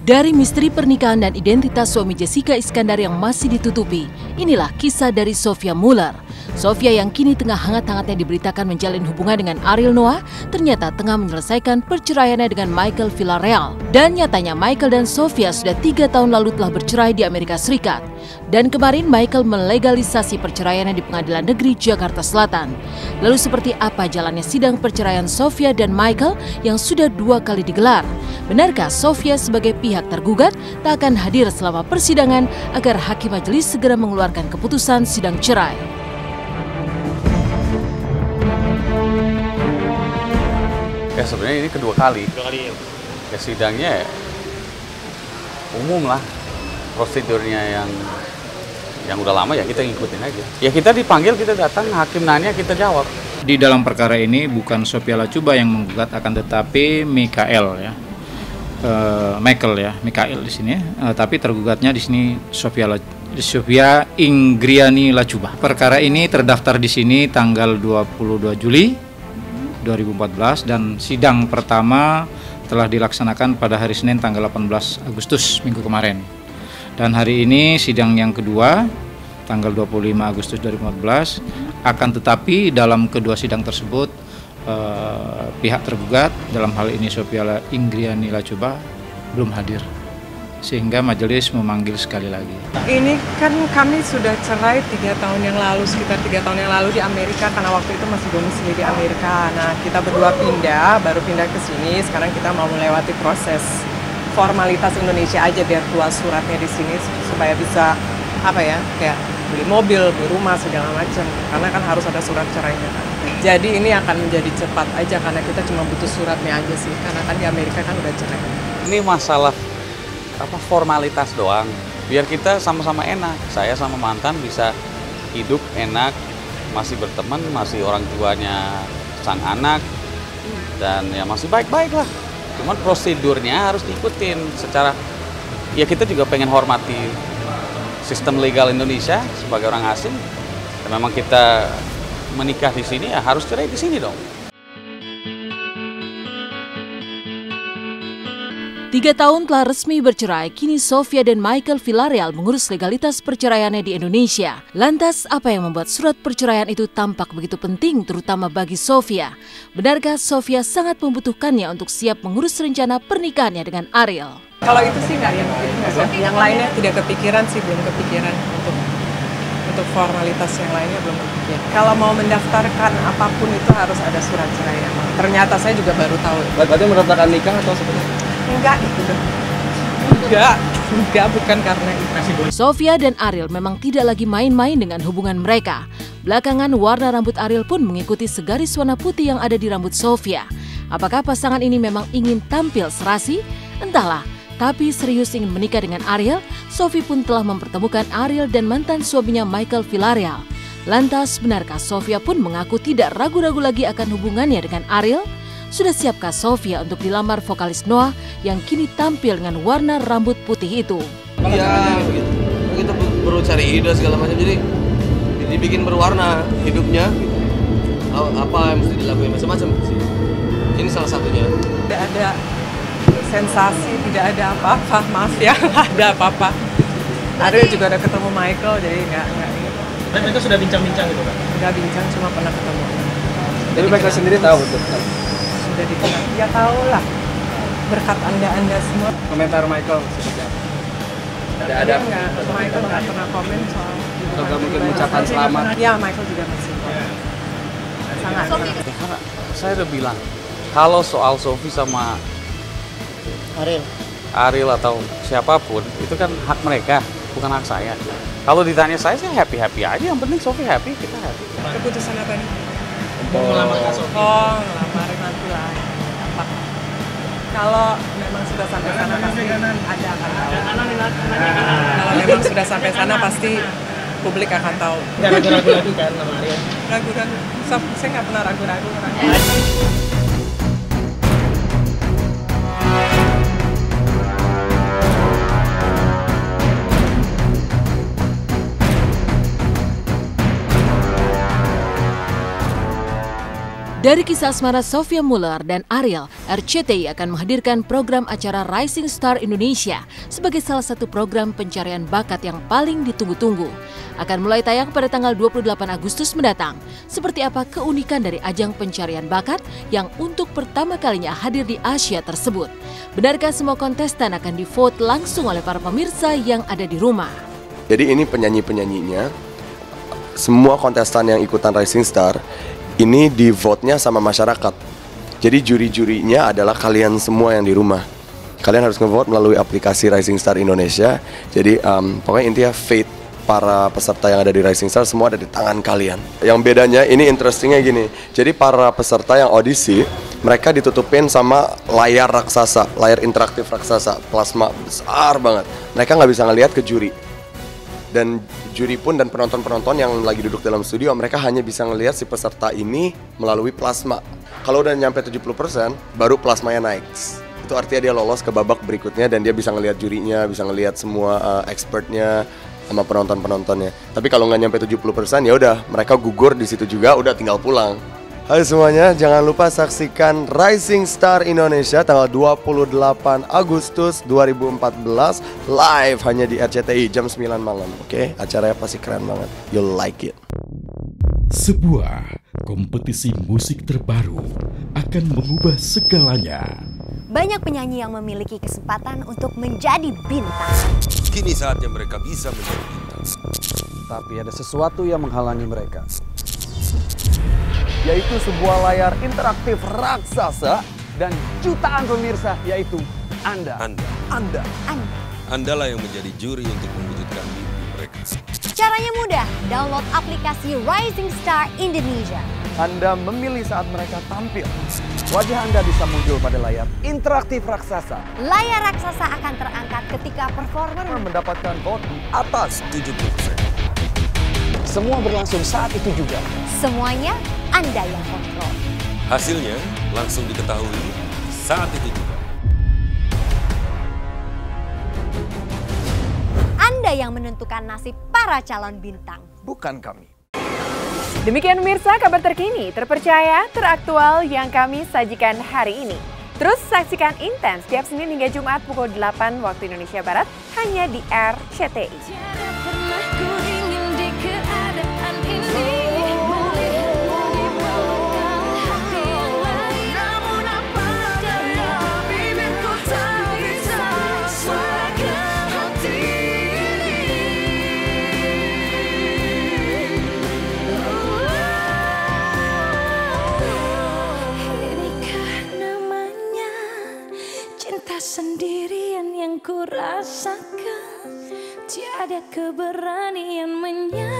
Dari misteri pernikahan dan identitas suami Jessica Iskandar yang masih ditutupi, inilah kisah dari Sophia Muller. Sophia yang kini tengah hangat-hangatnya diberitakan menjalin hubungan dengan Ariel Noah, ternyata tengah menyelesaikan perceraiannya dengan Michael Villarreal. Dan nyatanya Michael dan Sophia sudah 3 tahun lalu telah bercerai di Amerika Serikat. Dan kemarin Michael melegalisasi perceraiannya di Pengadilan Negeri Jakarta Selatan. Lalu seperti apa jalannya sidang perceraian Sophia dan Michael yang sudah 2 kali digelar? Benarkah Sophia sebagai pihak tergugat tak akan hadir selama persidangan agar hakim majelis segera mengeluarkan keputusan sidang cerai? Ya sebenarnya ini kedua kali. Ya sidangnya ya, umum lah, prosedurnya yang udah lama ya kita ngikutin aja. Ya kita dipanggil, kita datang, hakim nanya, kita jawab. Di dalam perkara ini bukan Sophia Lachuba yang menggugat, akan tetapi Michael di sini, tapi tergugatnya di sini Sophia Ingriani Lachuba. Perkara ini terdaftar di sini tanggal 22 Juli 2014 dan sidang pertama telah dilaksanakan pada hari Senin tanggal 18 Agustus minggu kemarin. Dan hari ini sidang yang kedua tanggal 25 Agustus 2014, akan tetapi dalam kedua sidang tersebut pihak tergugat, dalam hal ini Sophia Ingriani Lachuba, belum hadir, sehingga majelis memanggil sekali lagi. Ini kan kami sudah cerai 3 tahun yang lalu, sekitar 3 tahun yang lalu di Amerika, karena waktu itu masih domisili di Amerika. Nah, kita berdua baru pindah ke sini. Sekarang kita mau melewati proses formalitas Indonesia aja biar keluar suratnya di sini supaya bisa kayak beli mobil, beli rumah segala macam. Karena kan harus ada surat cerainya kan. Jadi ini akan menjadi cepat aja karena kita cuma butuh suratnya aja sih. Karena kan di Amerika kan udah cerai. Ini masalah formalitas doang. Biar kita sama-sama enak. Saya sama mantan bisa hidup enak, masih berteman, masih orang tuanya sang anak, dan ya masih baik-baik lah. Cuman prosedurnya harus diikutin secara, ya kita juga pengen hormati sistem legal Indonesia sebagai orang asing. Dan memang kita menikah di sini ya harus cerai di sini dong. 3 tahun telah resmi bercerai, kini Sophia dan Michael Villarreal mengurus legalitas perceraiannya di Indonesia. Lantas, apa yang membuat surat perceraian itu tampak begitu penting, terutama bagi Sophia? Benarkah Sophia sangat membutuhkannya untuk siap mengurus rencana pernikahannya dengan Ariel? Kalau itu sih nggak yang lainnya tidak kepikiran sih, belum kepikiran untuk formalitas yang lainnya belum kepikiran. Kalau mau mendaftarkan apapun itu harus ada surat cerai. Ternyata saya juga baru tahu. Berarti mendaftarkan nikah atau sebenarnya? Enggak, bukan karena itu. Sophia dan Ariel memang tidak lagi main-main dengan hubungan mereka. Belakangan warna rambut Ariel pun mengikuti segaris warna putih yang ada di rambut Sophia. Apakah pasangan ini memang ingin tampil serasi? Entahlah. Tapi serius ingin menikah dengan Ariel, Sophie pun telah mempertemukan Ariel dan mantan suaminya Michael Villarreal. Lantas, benarkah Sophia pun mengaku tidak ragu-ragu lagi akan hubungannya dengan Ariel? Sudah siapkah Sophia untuk dilamar vokalis Noah yang kini tampil dengan warna rambut putih itu? Iya, begitu perlu cari ide segala macam, jadi dibikin berwarna hidupnya. Apa yang mesti dilakukan macam-macam sih. Ini salah satunya. Tidak ada sensasi, tidak ada apa-apa, maaf ya, nggak ada apa-apa. Ariel juga udah ketemu Michael, jadi nggak gitu. Dan mereka sudah bincang-bincang gitu kan? Nggak bincang, cuma pernah ketemu. Jadi Michael sendiri tahu betul? Sudah dikenal, ya tahu lah. Berkat anda semua. Komentar Michael seperti apa? Ada Michael nggak pernah komen soal. Atau mungkin ucapan selamat? Ya, Michael juga masih komen. Sangat. Ya, karena saya udah bilang, kalau soal Sophie sama Ariel atau siapapun, itu kan hak mereka, bukan hak saya. Kalau ditanya saya happy-happy aja, yang penting Sophie happy, kita happy. Keputusan apa nih? Mau melamar Kak Sophie? Oh, ngelamar nanti lah. Apa? Kalau memang sudah sampai sana pasti ada akan tahu. Kalau memang sudah sampai sana pasti publik akan tahu. Nggak ragu-ragu lagi kan sama Ariel? Ragu-ragu. Saya nggak pernah ragu-ragu. Dari kisah asmara Sophia Muller dan Ariel, RCTI akan menghadirkan program acara Rising Star Indonesia sebagai salah satu program pencarian bakat yang paling ditunggu-tunggu. Akan mulai tayang pada tanggal 28 Agustus mendatang. Seperti apa keunikan dari ajang pencarian bakat yang untuk pertama kalinya hadir di Asia tersebut? Benarkah semua kontestan akan di-vote langsung oleh para pemirsa yang ada di rumah? Jadi ini penyanyi-penyanyinya, semua kontestan yang ikutan Rising Star, ini di-vote-nya sama masyarakat. Jadi juri-jurinya adalah kalian semua yang di rumah. Kalian harus nge-vote melalui aplikasi Rising Star Indonesia. Jadi pokoknya intinya fate para peserta yang ada di Rising Star semua ada di tangan kalian. Yang bedanya ini interestingnya gini. Jadi para peserta yang audisi, mereka ditutupin sama layar raksasa, layar interaktif raksasa, plasma besar banget. Mereka nggak bisa ngelihat ke juri. Dan juri pun dan penonton-penonton yang lagi duduk dalam studio, mereka hanya bisa ngelihat si peserta ini melalui plasma. Kalau udah nyampe 70%, baru plasmanya naik. Itu artinya dia lolos ke babak berikutnya dan dia bisa ngelihat jurinya, bisa ngelihat semua expertnya sama penonton-penontonnya. Tapi kalau nggak nyampe 70%, ya udah mereka gugur di situ juga, udah tinggal pulang. Hai semuanya, jangan lupa saksikan Rising Star Indonesia tanggal 28 Agustus 2014 live hanya di RCTI jam 9 malam. Oke, acaranya pasti keren banget. You'll like it. Sebuah kompetisi musik terbaru akan mengubah segalanya. Banyak penyanyi yang memiliki kesempatan untuk menjadi bintang. Kini saatnya mereka bisa menjadi bintang. Tapi ada sesuatu yang menghalangi mereka. Yaitu sebuah layar interaktif raksasa dan jutaan pemirsa, yaitu Anda. Andalah yang menjadi juri untuk mewujudkan mimpi mereka. Caranya mudah, download aplikasi Rising Star Indonesia. Anda memilih saat mereka tampil. Wajah Anda bisa muncul pada layar interaktif raksasa. Layar raksasa akan terangkat ketika performer Mendapatkan vote di Atas 70%. semua berlangsung saat itu juga. semuanya Anda yang kontrol. Hasilnya langsung diketahui saat itu juga. Anda yang menentukan nasib para calon bintang. Bukan kami. Demikian pemirsa kabar terkini, terpercaya, teraktual yang kami sajikan hari ini. Terus saksikan Intens setiap Senin hingga Jumat pukul 8 waktu Indonesia Barat hanya di RCTI. Sendirian yang ku rasakan, tiada keberanian menyatakan.